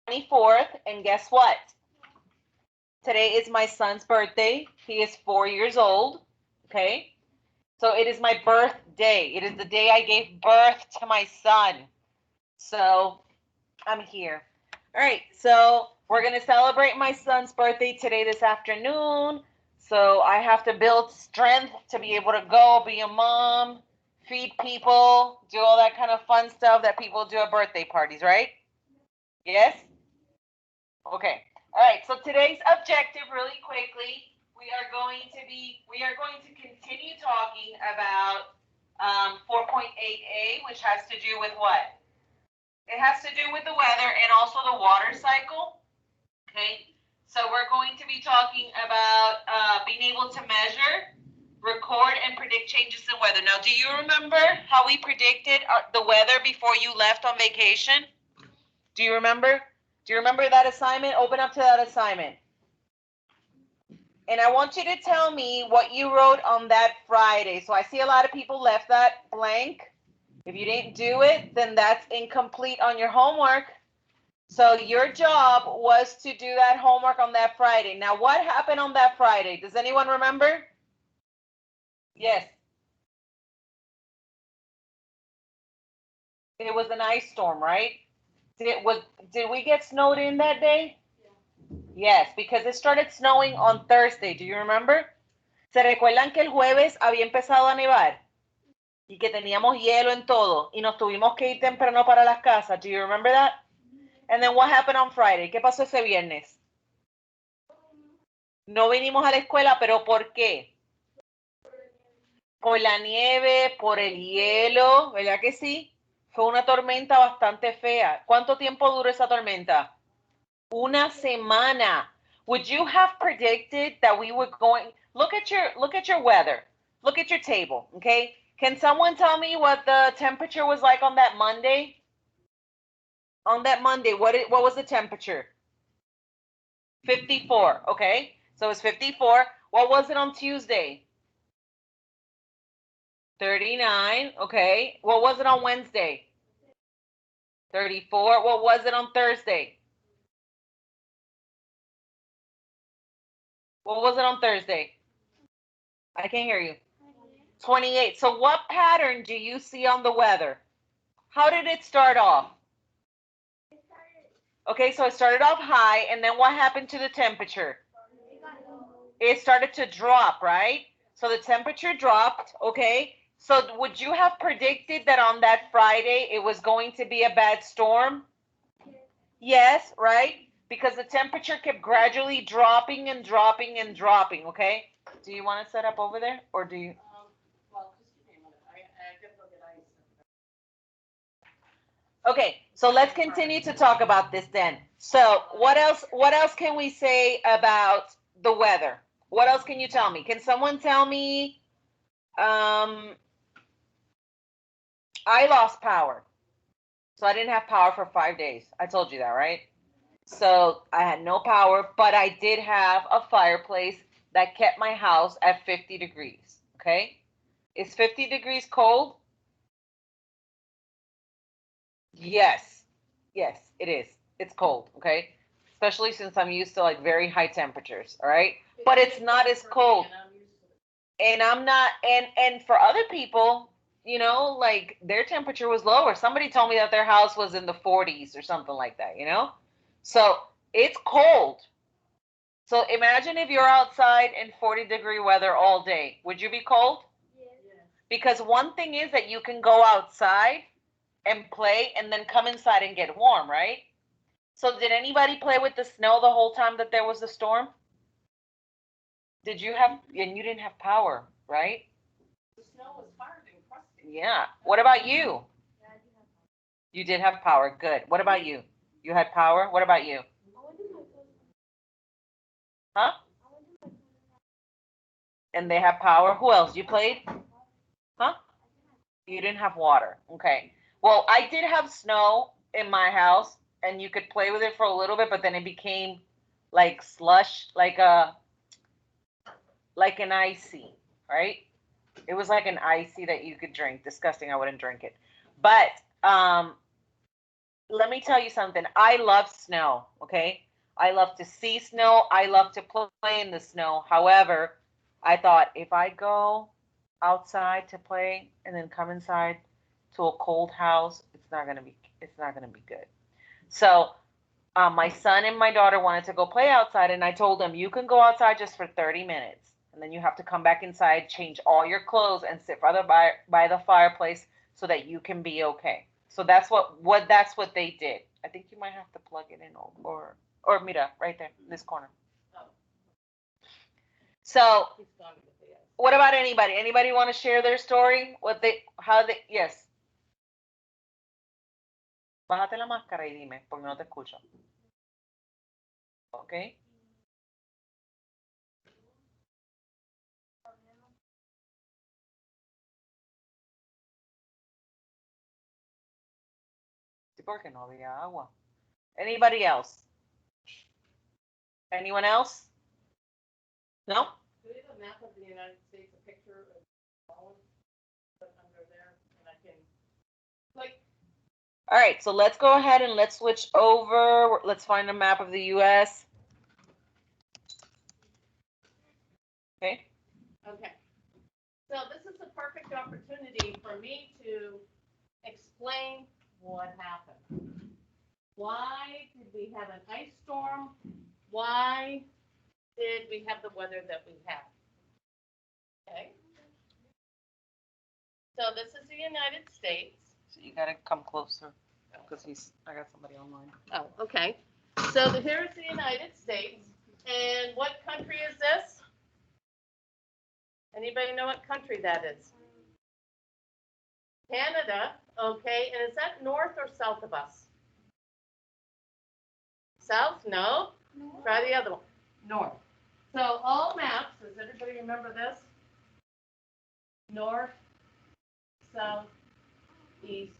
24th, and guess what? Today is my son's birthday. He is 4 years old, okay? So it is my birthday. It is the day I gave birth to my son. So I'm here. All right, so we're going to celebrate my son's birthday today this afternoon. So I have to build strength to be able to go, be a mom, feed people, do all that kind of fun stuff that people do at birthday parties, right? Yes? Okay. All right, so today's objective really quickly, we are going to continue talking about 4.8a, which has to do with what? It has to do with the weather and also the water cycle. Okay, so we're going to be talking about being able to measure, record, and predict changes in weather. Now, do you remember how we predicted the weather before you left on vacation? Do you remember? Do you remember that assignment? Open up to that assignment. And I want you to tell me what you wrote on that Friday. So I see a lot of people left that blank. If you didn't do it, then that's incomplete on your homework. So your job was to do that homework on that Friday. Now, what happened on that Friday? Does anyone remember? Yes. It was an ice storm, right? Did we get snowed in that day? Yes, because it started snowing on Thursday. Do you remember? ¿Se recuerdan que el jueves había empezado a nevar? Y que teníamos hielo en todo y nos tuvimos que ir temprano para las casas. Do you remember that? And then what happened on Friday? ¿Qué pasó ese viernes? No vinimos a la escuela, pero ¿por qué? Por la nieve, por el hielo, ¿verdad que sí? Fue una tormenta bastante fea. ¿Cuánto tiempo duró esa tormenta? Una semana. Would you have predicted that we were going? Look at your weather. Look at your table, okay? Can someone tell me what the temperature was like on that Monday? On that Monday, what was the temperature? 54, okay? So it's 54. What was it on Tuesday? 39, okay. What was it on Wednesday? 34. What was it on Thursday? What was it on Thursday? I can't hear you. 28. So what pattern do you see on the weather? How did it start off? Okay, so it started off high, and then what happened to the temperature? It started to drop, right? So the temperature dropped, okay? So would you have predicted that on that Friday it was going to be a bad storm? Yes, right? Because the temperature kept gradually dropping and dropping and dropping, okay? Do you want to set up over there, or do you? Well, just give me a minute. I get to look at ice. Okay, so let's continue to talk about this then. So what else can we say about the weather? What else can you tell me? Can someone tell me, I lost power. So I didn't have power for 5 days. I told you that, right? So I had no power, but I did have a fireplace that kept my house at 50 degrees, okay? Is 50 degrees cold? Yes. Yes, it is. It's cold, okay? Especially since I'm used to like very high temperatures, all right? But it's not as cold. And I'm not and for other people, you know, like their temperature was lower. Somebody told me that their house was in the 40s or something like that, you know? So, it's cold. So, imagine if you're outside in 40-degree weather all day. Would you be cold? Yes. Because one thing is that you can go outside and play and then come inside and get warm, right? So did anybody play with the snow the whole time that there was a storm? Did you have, and you didn't have power, right? The snow was hard and crusty. Yeah. What about you? Yeah, I did have power. You did have power. Good. What about you? You had power? What about you? Huh? And they have power. Who else? You played? Huh? You didn't have water. Okay. Well, I did have snow in my house, and you could play with it for a little bit, but then it became like slush, like an icy, right? It was like an icy that you could drink. Disgusting. I wouldn't drink it. But let me tell you something. I love snow, okay? I love to see snow. I love to play in the snow. However, I thought if I go outside to play and then come inside to a cold house, it's not gonna be good. So my son and my daughter wanted to go play outside, and I told them you can go outside just for 30 minutes, and then you have to come back inside, change all your clothes, and sit by the fireplace so that you can be okay. So that's what they did. I think you might have to plug it in or mira right there, this corner. So what about anybody? Anybody want to share their story? Yes. Bájate la máscara y dime, porque no te escucho. Okay. Sí, porque no había agua. Anybody else? Anyone else? No? Do we have a map of the United States, a picture of all under there, and I can click? All right, so let's go ahead and let's switch over. Let's find a map of the U.S. Okay. Okay. So this is a perfect opportunity for me to explain what happened. Why did we have an ice storm? Why did we have the weather that we had? Okay. So this is the United States. So you gotta come closer because I got somebody online. Oh, okay. So here's the United States. And what country is this? Anybody know what country that is? Canada. Okay. And is that north or south of us? South? No. Try the other one. North. So all maps, does everybody remember this? North, south, east,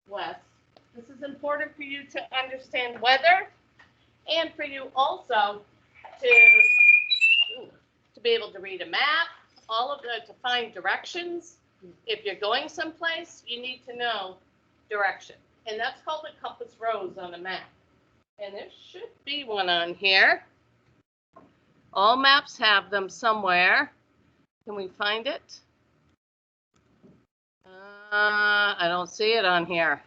west. This is important for you to understand weather and for you also to be able to read a map, to find directions. If you're going someplace, you need to know direction. And that's called a compass rose on a map. And there should be one on here. All maps have them somewhere. Can we find it? I don't see it on here.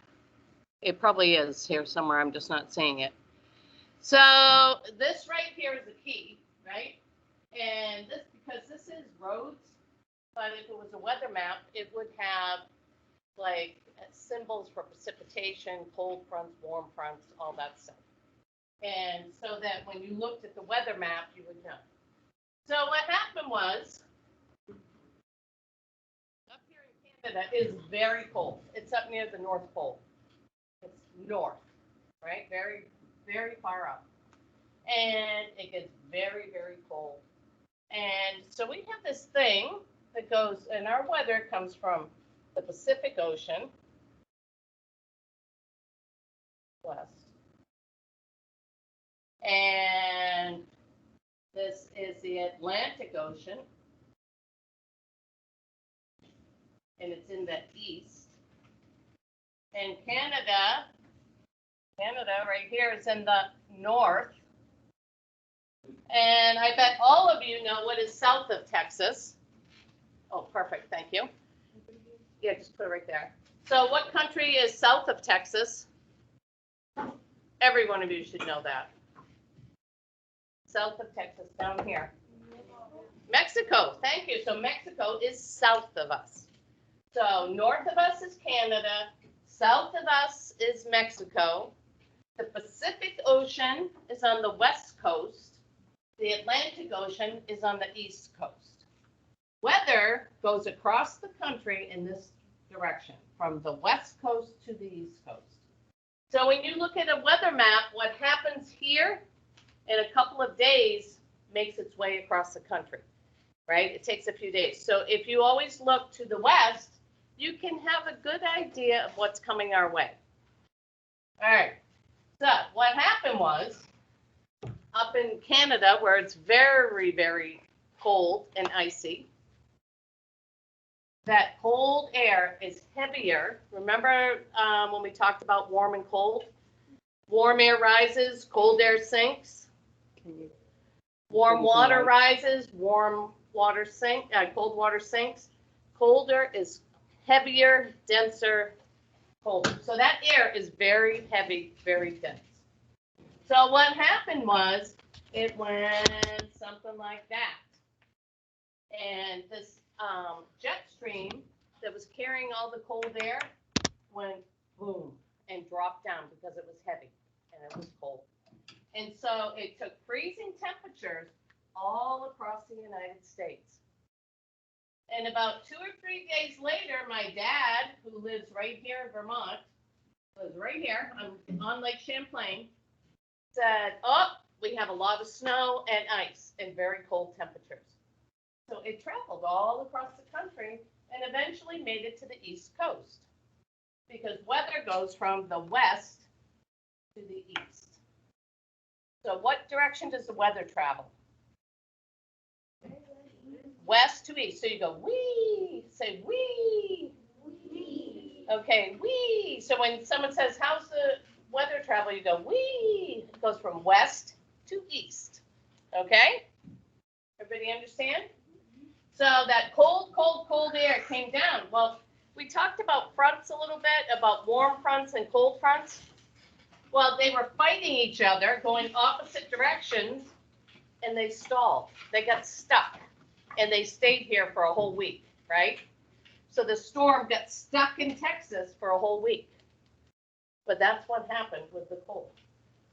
It probably is here somewhere. I'm just not seeing it. So this right here is a key, right? And because this is roads, but if it was a weather map, it would have like symbols for precipitation, cold fronts, warm fronts, all that stuff. And so that when you looked at the weather map, you would know. So what happened was, up here in Canada is very cold. It's up near the North Pole. It's north, right? Very, very far up. And it gets very, very cold. And so we have this thing that goes, and our weather comes from the Pacific Ocean, west. And this is the Atlantic Ocean. And it's in the east. And Canada right here is in the north. And I bet all of you know what is south of Texas. Oh, perfect. Thank you. Yeah, just put it right there. So what country is south of Texas? Every one of you should know that. South of Texas, down here. Mexico. Thank you. So Mexico is south of us. So north of us is Canada. South of us is Mexico. The Pacific Ocean is on the west coast. The Atlantic Ocean is on the east coast. Weather goes across the country in this direction, from the west coast to the east coast. So when you look at a weather map, what happens here in a couple of days makes its way across the country, right? It takes a few days. So if you always look to the west, you can have a good idea of what's coming our way. All right. So what happened was, up in Canada, where it's very, very cold and icy, that cold air is heavier. Remember when we talked about warm and cold? Warm air rises, cold air sinks. Warm water rises, warm water sinks, cold water sinks. Colder is heavier, denser, colder. So that air is very heavy, very dense. So what happened was it went something like that. And this jet stream that was carrying all the cold air went boom and dropped down because it was heavy and it was cold. And so it took freezing temperatures all across the United States. And about 2 or 3 days later, my dad, who lives right here in Vermont, lives right here on Lake Champlain, said, oh, we have a lot of snow and ice and very cold temperatures. So it traveled all across the country and eventually made it to the East Coast because weather goes from the west to the east. So what direction does the weather travel? West to east. So you go wee, say wee. Okay, wee. So when someone says, how's the weather travel? You go wee. It goes from west to east. Okay? Everybody understand? So that cold, cold, cold air came down. Well, we talked about fronts a little bit, about warm fronts and cold fronts. Well, they were fighting each other, going opposite directions, and they stalled. They got stuck, and they stayed here for a whole week, right? So the storm got stuck in Texas for a whole week. But that's what happened with the cold.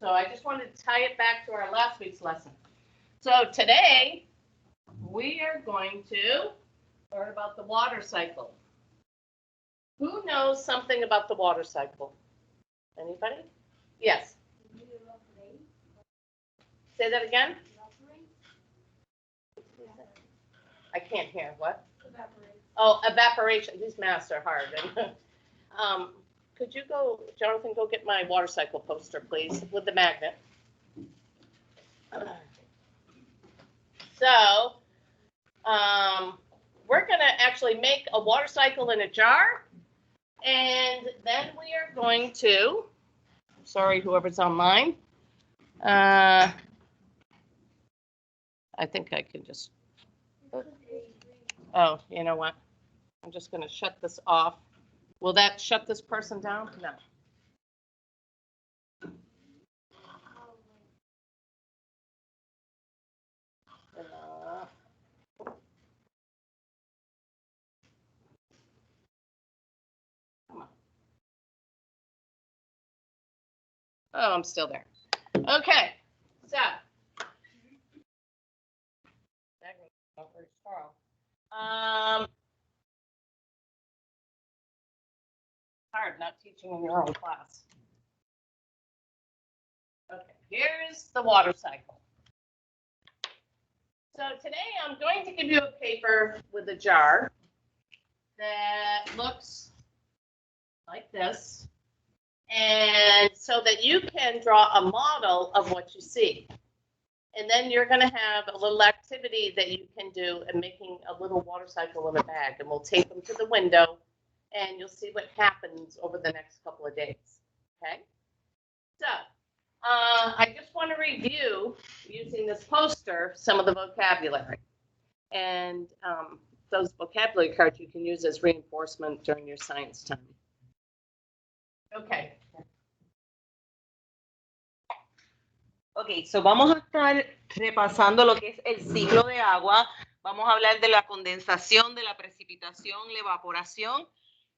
So I just wanted to tie it back to our last week's lesson. So today, we are going to learn about the water cycle. Who knows something about the water cycle? Anybody? Yes. Say that again. I can't hear. What? Oh, evaporation. These masks are hard. Could you go, Jonathan, go get my water cycle poster, please, with the magnet. So, we're going to actually make a water cycle in a jar, and then we are going to, sorry, whoever's online, I think I can just, oh, you know what? I'm just going to shut this off. Will that shut this person down? No. Oh, I'm still there. Okay, so. Hard not teaching in your own class. Okay, here's the water cycle. So today I'm going to give you a paper with a jar that looks like this, and so that you can draw a model of what you see. And then you're going to have a little activity that you can do in making a little water cycle in a bag, and we'll tape them to the window, and you'll see what happens over the next couple of days. Okay? So I just want to review, using this poster, some of the vocabulary. And those vocabulary cards you can use as reinforcement during your science time. Okay. Ok, so vamos a estar repasando lo que es el ciclo de agua. Vamos a hablar de la condensación, de la precipitación, la evaporación.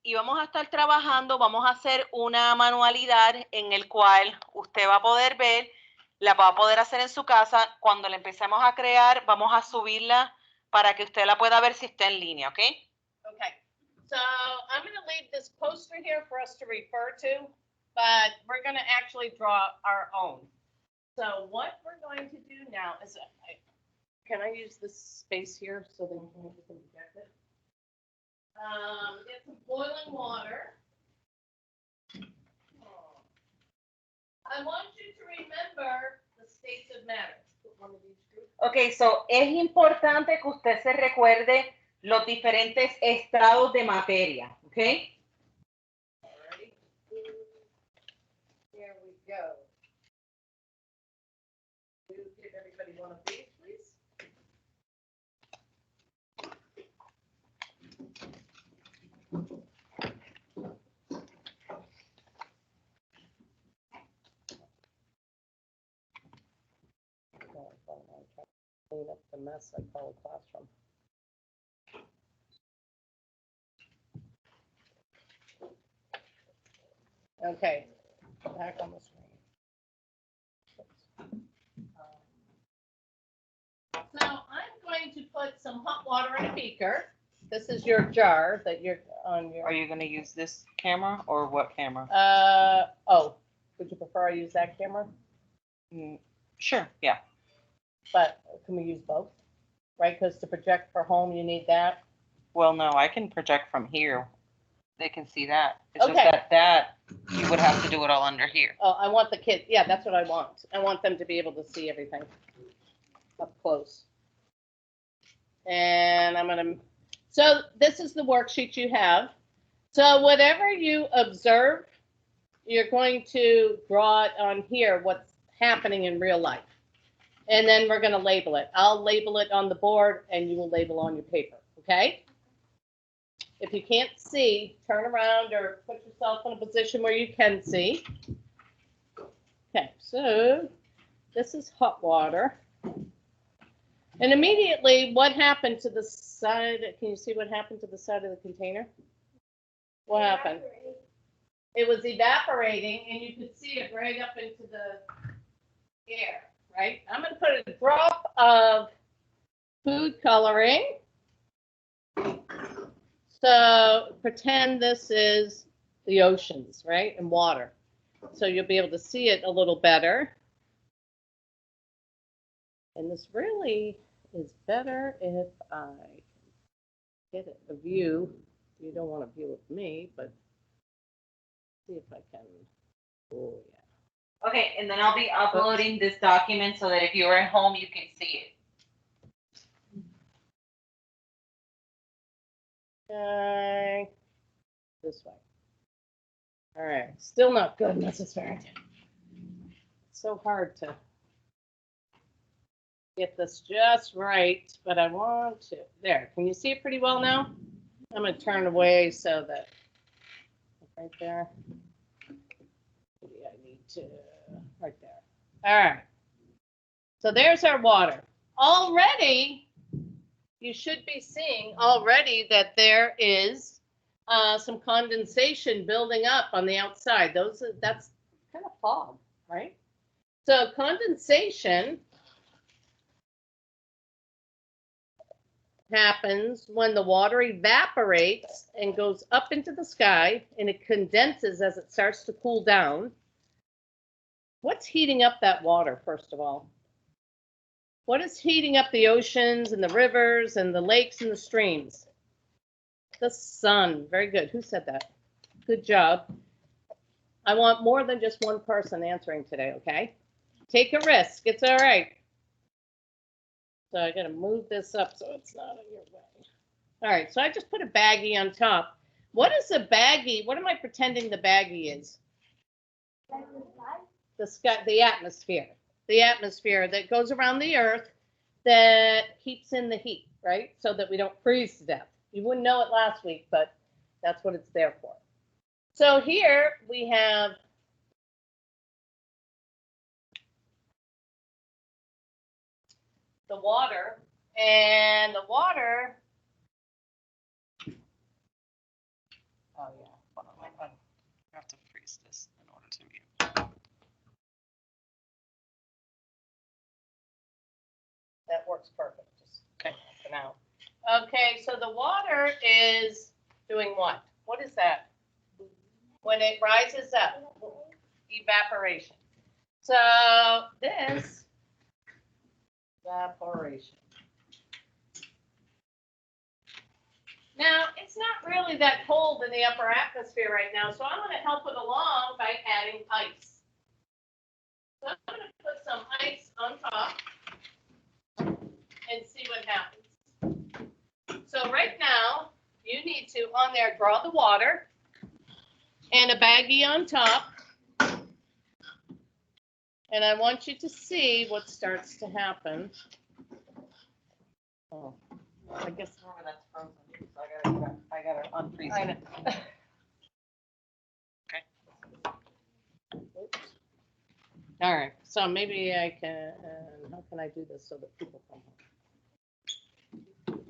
Y vamos a estar trabajando, vamos a hacer una manualidad en el cual usted va a poder ver, la va a poder hacer en su casa. Cuando la empecemos a crear, vamos a subirla para que usted la pueda ver si está en línea, ¿ok? Okay. So I'm going to leave this poster here for us to refer to, but we're going to actually draw our own. So what we're going to do now is, can I use this space here so that you can project it? Get some boiling water. I want you to remember the states of matter. Ok, so es importante que usted se recuerde los diferentes estados de materia, ¿ok? Alrighty. Here we go. Will you give everybody one of these, please? Clean up the mess I call a classroom. Okay, back on the screen. So I'm going to put some hot water in a beaker. This is your jar that you're on your. Are you going to use this camera or what camera? Oh, would you prefer I use that camera? Sure, yeah. But can we use both? Right, because to project for home, you need that. Well, no, I can project from here. They can see that. It's Okay. just that you would have to do it all under here. Oh, I want the kids. Yeah, that's what I want. I want them to be able to see everything up close. And I'm gonna. So this is the worksheet you have. So whatever you observe, you're going to draw it on here. What's happening in real life. And then we're going to label it. I'll label it on the board and you will label on your paper, okay? If you can't see, turn around or put yourself in a position where you can see. Okay, so this is hot water. And immediately, what happened to the side? Can you see what happened to the side of the container? What happened? It was evaporating and you could see it right up into the air. Right? I'm going to put a drop of food coloring. So pretend this is the oceans, right? And water. So you'll be able to see it a little better. And this really is better if I get a view. You don't want a view of me, but see if I can. Oh, yeah. Okay, and then I'll be uploading this document so that if you're at home, you can see it. Okay. This way. All right. Still not good, Mrs. Farrington. It's so hard to get this just right, but I want to. There. Can you see it pretty well now? I'm going to turn away so that right there. Maybe I need to right there. All right. So there's our water. Already, you should be seeing already that there is some condensation building up on the outside. That's kind of fog, right? So condensation happens when the water evaporates and goes up into the sky and it condenses as it starts to cool down. What's heating up that water, first of all? What is heating up the oceans and the rivers and the lakes and the streams? The sun. Very good. Who said that? Good job. I want more than just one person answering today, okay? Take a risk. It's all right. So I got to move this up so it's not in your way. All right. So I just put a baggie on top. What is a baggie? What am I pretending the baggie is? The sky, the atmosphere. The atmosphere that goes around the earth that keeps in the heat, right? So that we don't freeze to death. You wouldn't know it last week, but that's what it's there for. So here we have the water, and the water. Oh yeah. Hold on, I have to freeze this in order to view. That works perfect. Just okay for now. Okay, so the water is doing what? What is that? When it rises up, evaporation. So this evaporation. Now, it's not really that cold in the upper atmosphere right now, so I'm going to help it along by adding ice. So I'm going to put some ice on top and see what happens. So right there, draw the water and a baggie on top. And I want you to see what starts to happen. Oh, I guess. Oh, that's frozen. So I gotta unfreeze I it. know. Oops. All right, so maybe I can, how can I do this so that people come home?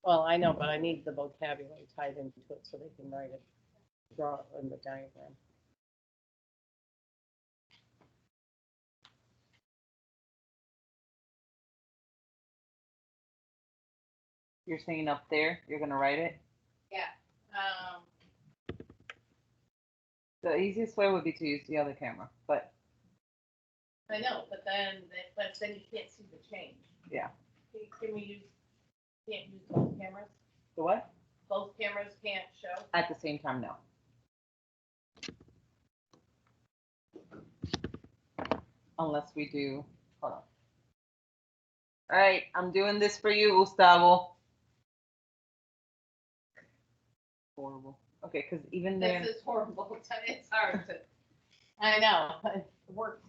Well, I know, but I need the vocabulary tied into it so they can write it, draw it in the diagram. You're saying up there, you're gonna write it? Yeah. The easiest way would be to use the other camera, but I know, but then you can't see the change. yeah. Can we use, can't use both cameras? The what? Both cameras can't show? At the same time, no. Unless we do, hold on. All right, I'm doing this for you, Gustavo. Horrible. Okay, because even there. This is horrible. It's hard to. I know. It works.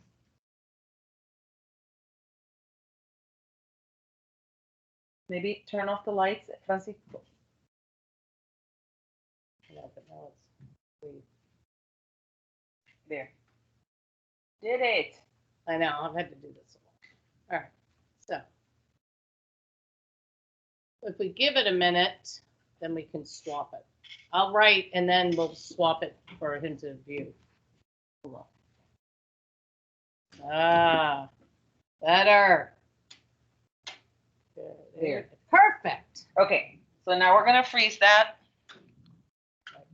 Maybe turn off the lights, Francisco. Yeah, but now it's. There. Did it. I know. I've had to do this a lot. All right. So if we give it a minute, then we can swap it. I'll write and then we'll swap it for him to view. Ah, better. There. Perfect. Okay, so now we're gonna freeze that.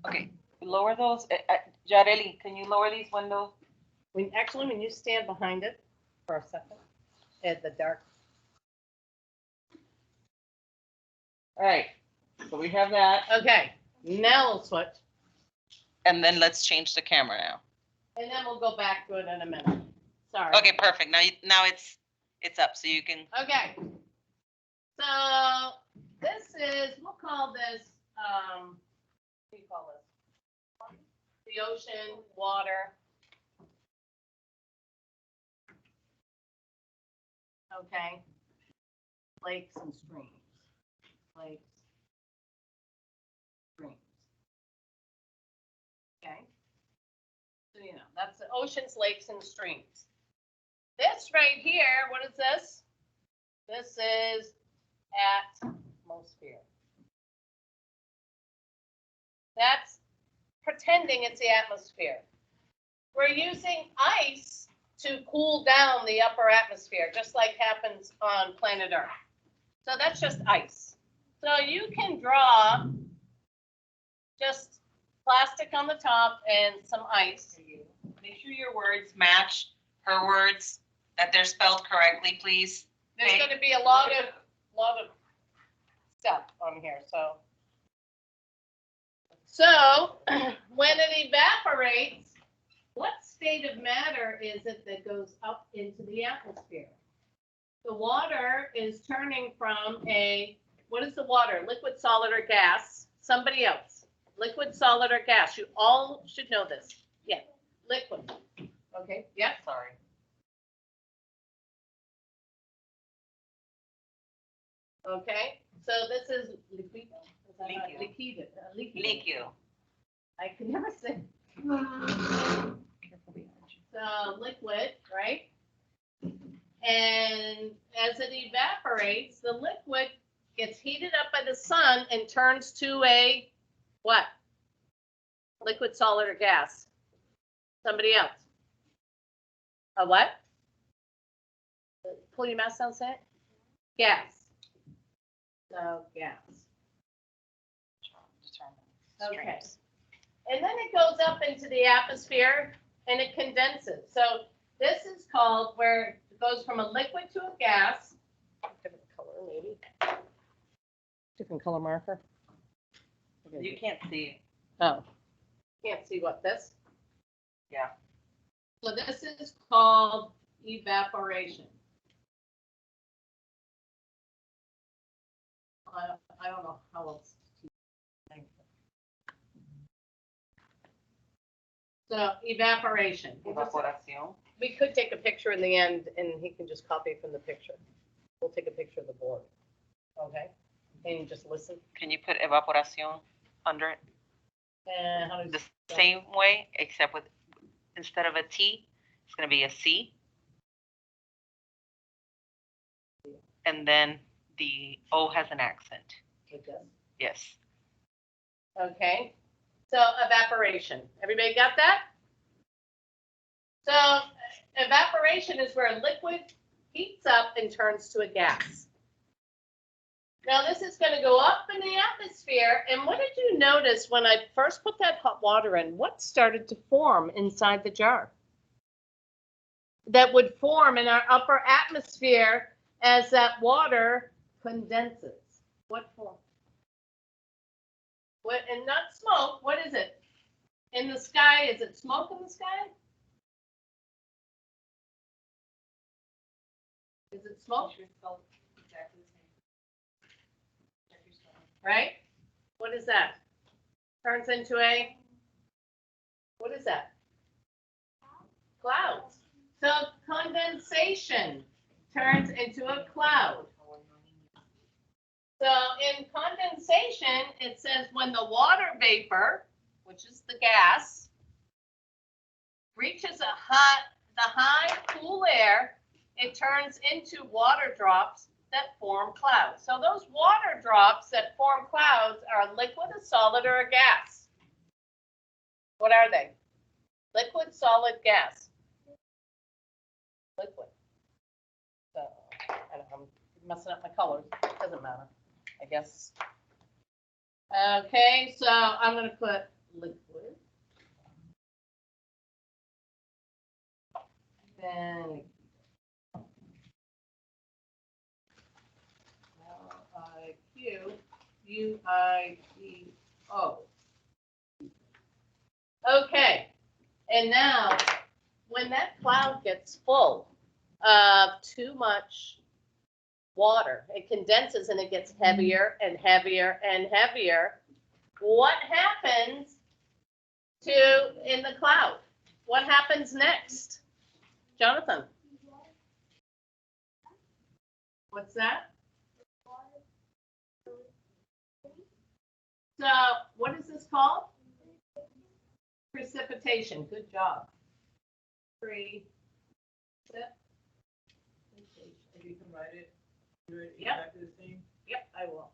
Okay, lower those. Jareli, can you lower these windows? When you stand behind it for a second, at the dark. All right, so we have that. Okay, now we'll switch. And then let's change the camera now. And then we'll go back to it in a minute. Sorry. Okay, perfect. Now it's up, so you can. Okay. So this is, we'll call this, what do you call this? The ocean, water. Okay. Lakes and streams. Lakes. Streams. Okay. So, you know, that's the oceans, lakes, and streams. This right here, what is this? This is atmosphere. That's pretending it's the atmosphere. We're using ice to cool down the upper atmosphere, just like happens on planet Earth. So that's just ice. So you can draw just plastic on the top and some ice. Make sure your words match her words, that they're spelled correctly, please. There's Okay. going to be a lot of stuff on here. So when it evaporates, what state of matter is it that goes up into the atmosphere? The water is turning from what is the water? Liquid, solid, or gas? Somebody else. Liquid, solid, or gas? You all should know this. Yeah, liquid. Okay, yeah. Sorry. Okay, so this is liquid. Liquid. Liquid. I can never say. So liquid, right? And as it evaporates, the liquid gets heated up by the sun and turns to a what? Liquid, solid, or gas? Somebody else. A what? Pull your mask down, say it. Gas. So gas. Okay. And then it goes up into the atmosphere and it condenses. So this is called where it goes from a liquid to a gas. Different color, maybe. Different color marker. You can't see it. Oh. Can't see what this? Yeah. So this is called evaporation. I don't know how else So evaporation. Evaporación. We could take a picture in the end and he can just copy from the picture. We'll take a picture of the board. Okay? And you just listen. Can you put evaporación under it? And how does The same way, except with, instead of a T, it's going to be a C. And then the O has an accent. Like this? Yes. Okay. So evaporation. Everybody got that? So evaporation is where a liquid heats up and turns to a gas. Now this is going to go up in the atmosphere. And what did you notice when I first put that hot water in? What started to form inside the jar? That would form in our upper atmosphere as that water condenses. What form? What, and not smoke. What is it? In the sky, is it smoke in the sky? Is it smoke? Right? What is that? Turns into a, what is that? Clouds. So condensation turns into a cloud. So in condensation, it says when the water vapor, which is the gas, reaches the high cool air, it turns into water drops that form clouds. So those water drops that form clouds are a liquid, a solid, or a gas. What are they? Liquid, solid, gas. Liquid. So I don't know, I'm messing up my colors. Doesn't matter, I guess. Okay, so I'm going to put liquid. Then L-I-Q-U-I-D-O. Okay, and now when that cloud gets full of too much water, it condenses and it gets heavier and heavier and heavier. What happens in the cloud? What happens next? Jonathan? What's that? So what is this called? Precipitation. Good job. Precipitation. You can write it. Do it Yep. exactly the same. Yep, I will.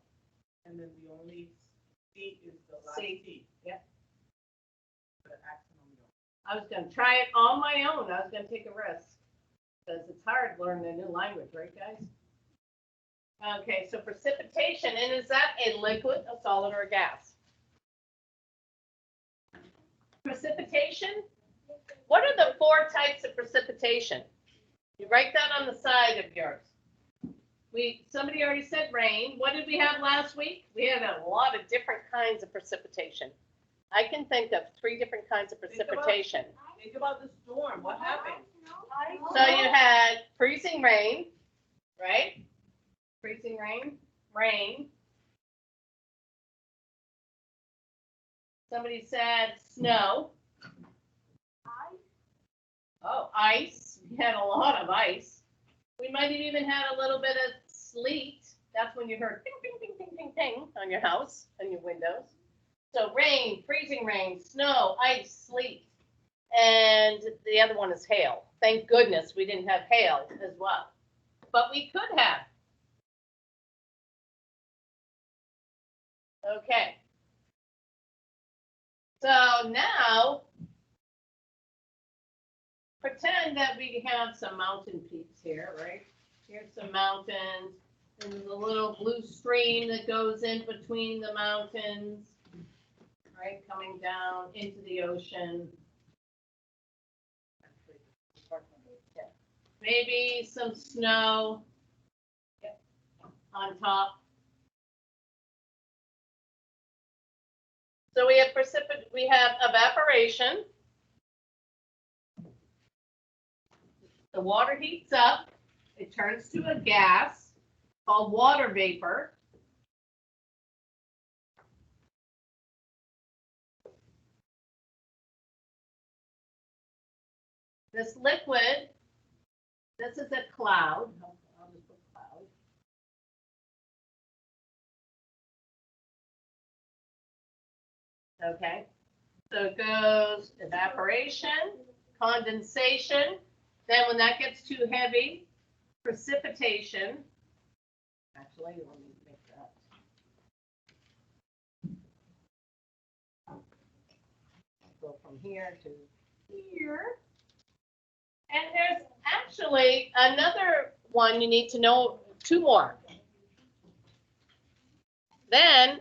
And then the only C is the last C. C. Yep. The accent on the O. I was going to try it on my own. I was going to take a risk because it's hard learning a new language, right, guys? Okay, so precipitation, and is that a liquid, a solid, or a gas? Precipitation? What are the 4 types of precipitation? You write that on the side of yours. Somebody already said rain. What did we have last week? We had a lot of different kinds of precipitation. I can think of 3 different kinds of precipitation. Think about the storm. What happened? So you had freezing rain, right? Freezing rain, rain. Somebody said snow. Oh, ice. We had a lot of ice. We might have even had a little bit of sleet. That's when you heard ping, ping, ping, ping, ping, ping on your house and your windows. So rain, freezing rain, snow, ice, sleet. And the other one is hail. Thank goodness we didn't have hail as well. But we could have. Okay. So now, pretend that we have some mountain peaks here, right? Here's some mountains. And there's a little blue stream that goes in between the mountains, right? Coming down into the ocean. Maybe some snow on top. So we have evaporation. The water heats up. It turns to a gas called water vapor. This liquid, this is a cloud. I'll just put cloud. Okay, so it goes evaporation, condensation, then when that gets too heavy, precipitation. Actually, let me make that. Go from here to here. And there's actually another one you need to know, two more. Then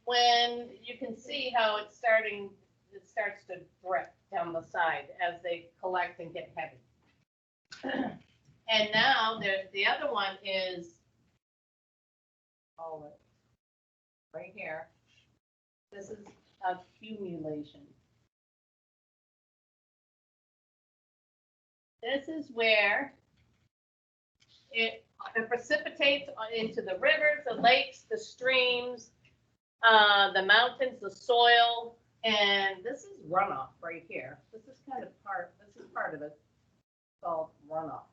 when you can see how it starts to drip down the side as they collect and get heavy. And now there's the other one is right here. This is accumulation. This is where it precipitates into the rivers, the lakes, the streams, the mountains, the soil, and this is runoff right here. This is part of it called runoff.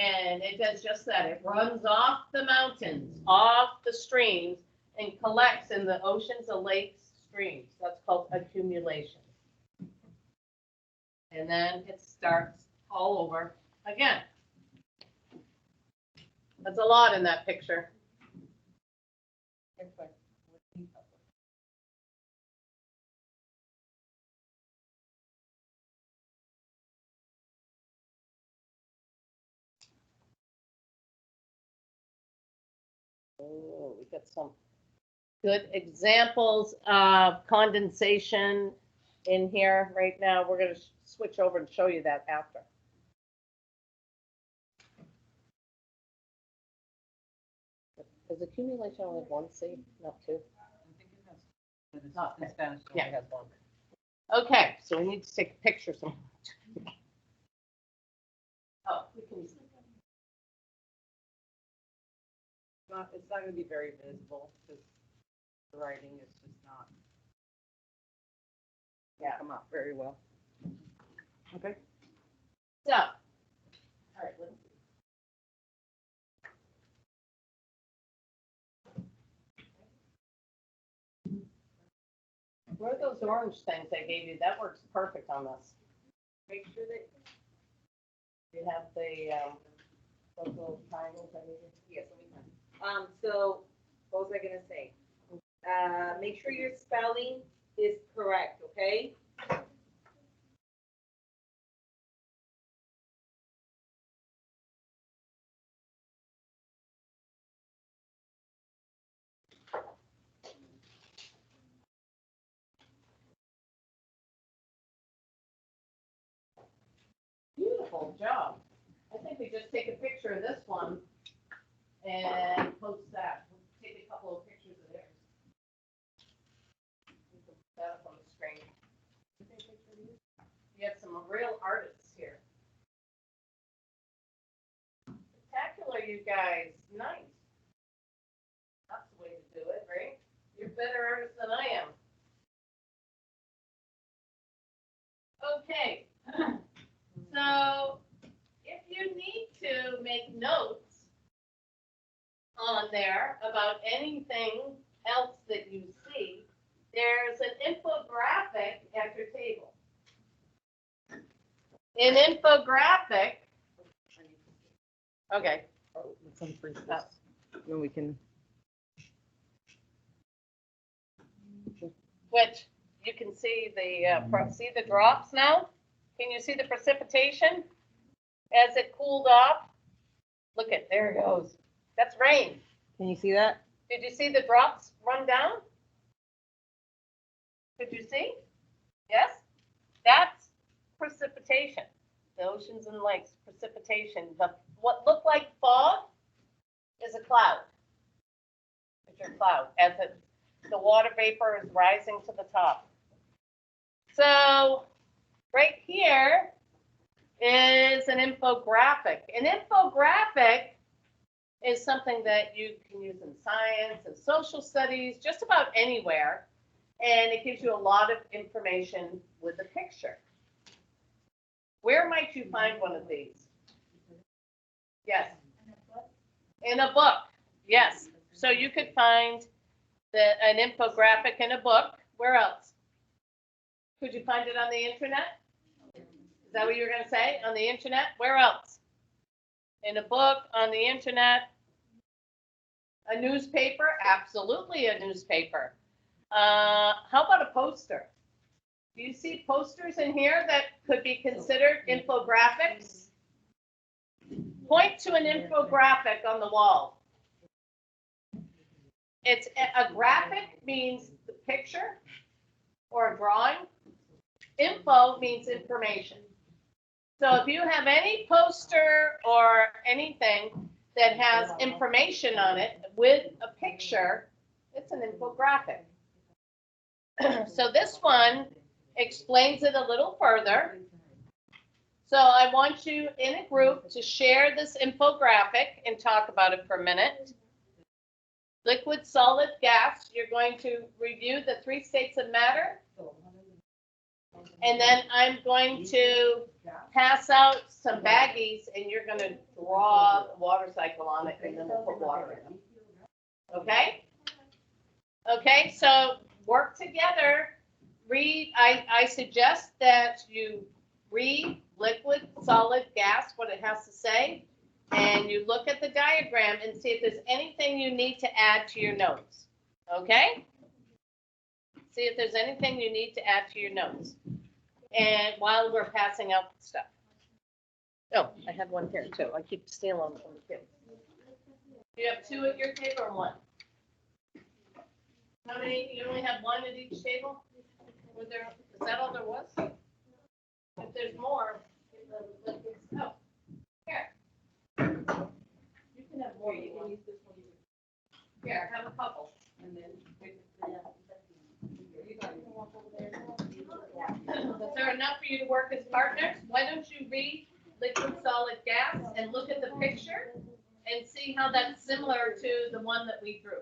And it does just that. It runs off the mountains, off the streams, and collects in the oceans, the lakes, streams. That's called accumulation. And then it starts all over again. That's a lot in that picture. Oh, we got some good examples of condensation in here right now. We're going to switch over and show you that after. Does accumulation only have one C, not two? I think it has, but it's not in Spanish. It Yeah. only has one. Okay, so we need to take a picture somewhere. Oh, we can. It's not going to be very visible because the writing is just not. Yeah. Come out very well. Okay. So, all right, let's see. Where are those orange things I gave you? That works perfect on this. Make sure that you have the those little triangles I gave you. Yes, let me find. So what was I gonna say? Make sure your spelling is correct, okay? Beautiful job. I think we just take a picture of this one and post that. We'll take a couple of pictures of theirs. We can put that up on the screen. You have some real artists here. Spectacular, you guys. Nice. That's the way to do it, right? You're better artists than I am. Okay. So if you need to make notes on there about anything else that you see, there's an infographic at your table. An infographic. Okay. Let's unfreeze this. Then we can. Which you can see see the drops now? Can you see the precipitation as it cooled off? Look at, there it goes. That's rain. Can you see that? Did you see the drops run down? Did you see? Yes? That's precipitation. The oceans and lakes, precipitation. What looked like fog is a cloud. It's your cloud as the water vapor is rising to the top. So right here is an infographic. An infographic is something that you can use in science and social studies, just about anywhere. And it gives you a lot of information with a picture. might you find one of these? Yes. In a book, yes. So you could find an infographic in a book. Where else? Could you find it on the internet? Is that what you were going to say? On the internet? Where else? In a book, on the internet? A newspaper? Absolutely a newspaper. How about a poster? Do you see posters in here that could be considered infographics? Point to an infographic on the wall. It's a graphic means the picture or a drawing. Info means information. So if you have any poster or anything that has information on it with a picture, it's an infographic. So this one explains it a little further. So I want you in a group to share this infographic and talk about it for a minute. Liquid, solid, gas, you're going to review the 3 states of matter. And then I'm going to pass out some baggies and you're going to draw the water cycle on it and then we'll put water in them. Okay? Okay, so work together. Read, I suggest that you read liquid, solid, gas, what it has to say, and you look at the diagram and see if there's anything you need to add to your notes. Okay? See if there's anything you need to add to your notes. And while we're passing out stuff. Oh, I have one here too. I keep stealing them from the kids. Do you have 2 at your table or 1? How many? You only have 1 at each table? Was there? Is that all there was? If there's more, oh, here. You can have more. You can use this one. Here, have a couple, and then. Is there enough for you to work as partners? Why don't you read liquid, solid, gas, and look at the picture and see how that's similar to the one that we drew.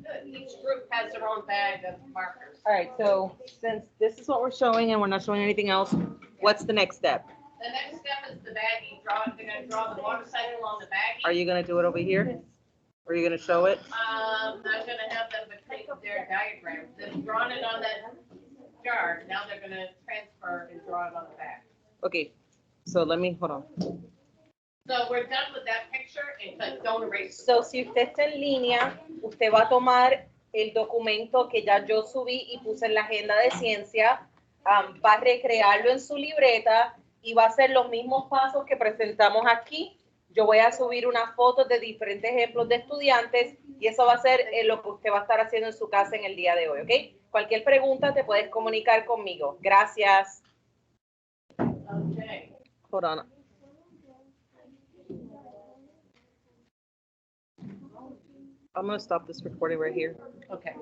Good. Each group has their own bag of markers. All right, so since this is what we're showing and we're not showing anything else, what's the next step? The next step is the baggie. They're going to draw the water cycle on the baggie. Are you gonna do it over here? Or are you gonna show it? I'm going to have them take their diagram. They've drawn it on that jar. Now they're going to transfer and draw it on the back. Okay, so let me, hold on. So we're done with that picture and don't erase it. So si usted está en línea, usted va a tomar el documento que ya yo subí y puse en la agenda de ciencia, va a recrearlo en su libreta y va a hacer los mismos pasos que presentamos aquí. Yo voy a subir unas fotos de diferentes ejemplos de estudiantes y eso va a ser lo que usted va a estar haciendo en su casa en el día de hoy, ¿ok? Cualquier pregunta te puedes comunicar conmigo. Gracias. Okay. Hold on. I'm going to stop this recording right here. Okay.